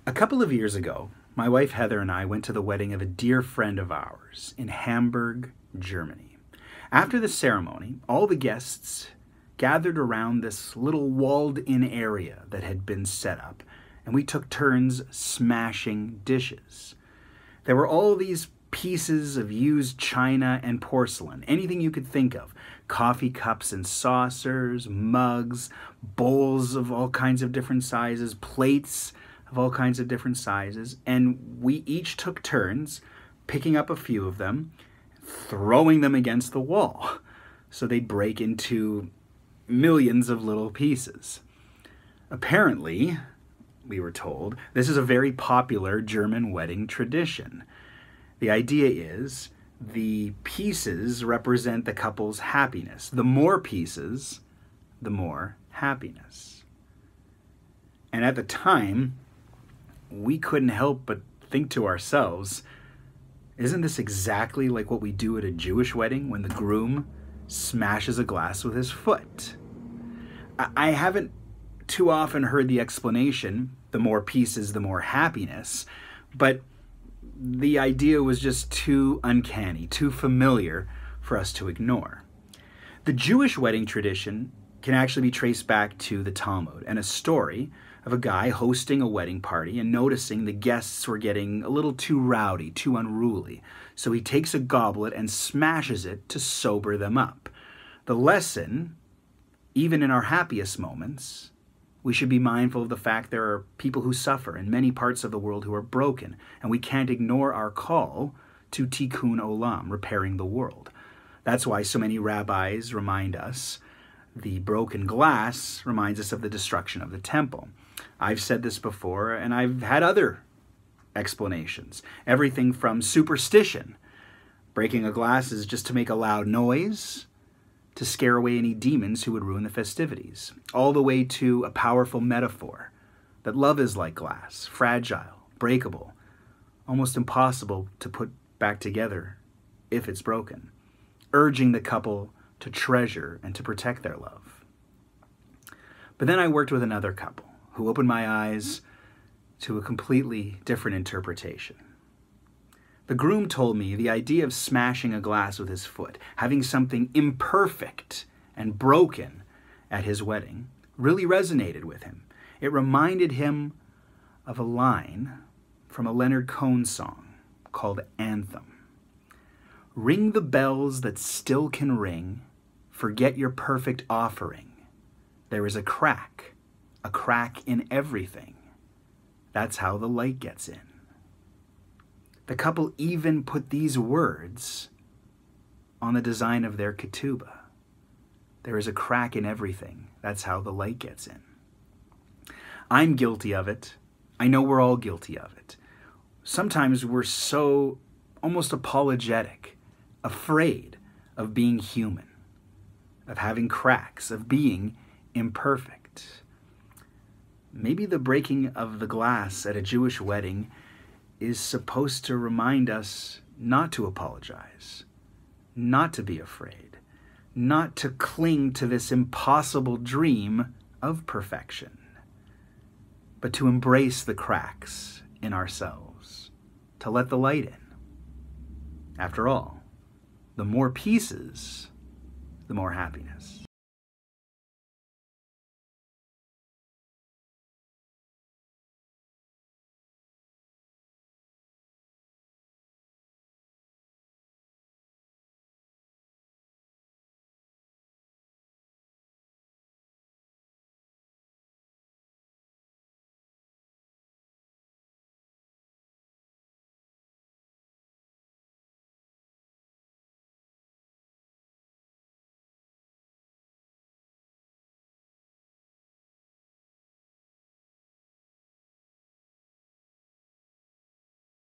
A couple of years ago, my wife Heather and I went to the wedding of a dear friend of ours in Hamburg, Germany. After the ceremony, all the guests gathered around this little walled-in area that had been set up, and we took turns smashing dishes. There were all these pieces of used china and porcelain, anything you could think of. Coffee cups and saucers, mugs, bowls of all kinds of different sizes, plates of all kinds of different sizes, and we each took turns picking up a few of them, throwing them against the wall so they'd break into millions of little pieces. Apparently, we were told, this is a very popular German wedding tradition. The idea is the pieces represent the couple's happiness. The more pieces, the more happiness. And at the time, we couldn't help but think to ourselves, isn't this exactly like what we do at a Jewish wedding when the groom smashes a glass with his foot? I haven't too often heard the explanation, the more pieces, the more happiness, but the idea was just too uncanny, too familiar for us to ignore. The Jewish wedding tradition can actually be traced back to the Talmud and a story of a guy hosting a wedding party and noticing the guests were getting a little too rowdy, too unruly. So he takes a goblet and smashes it to sober them up. The lesson, even in our happiest moments, we should be mindful of the fact there are people who suffer in many parts of the world who are broken, and we can't ignore our call to tikkun olam, repairing the world. That's why so many rabbis remind us the broken glass reminds us of the destruction of the temple. I've said this before, and I've had other explanations. Everything from superstition, breaking a glass is just to make a loud noise, to scare away any demons who would ruin the festivities, all the way to a powerful metaphor that love is like glass, fragile, breakable, almost impossible to put back together if it's broken, urging the couple to treasure and to protect their love. But then I worked with another couple who opened my eyes to a completely different interpretation. The groom told me the idea of smashing a glass with his foot, having something imperfect and broken at his wedding, really resonated with him. It reminded him of a line from a Leonard Cohen song called Anthem. Ring the bells that still can ring, forget your perfect offering. There is a crack in everything. That's how the light gets in. The couple even put these words on the design of their ketubah. There is a crack in everything. That's how the light gets in. I'm guilty of it. I know we're all guilty of it. Sometimes we're so almost apologetic, afraid of being human, of having cracks, of being imperfect. Maybe the breaking of the glass at a Jewish wedding is supposed to remind us not to apologize, not to be afraid, not to cling to this impossible dream of perfection, but to embrace the cracks in ourselves, to let the light in. After all, the more pieces, the more happiness.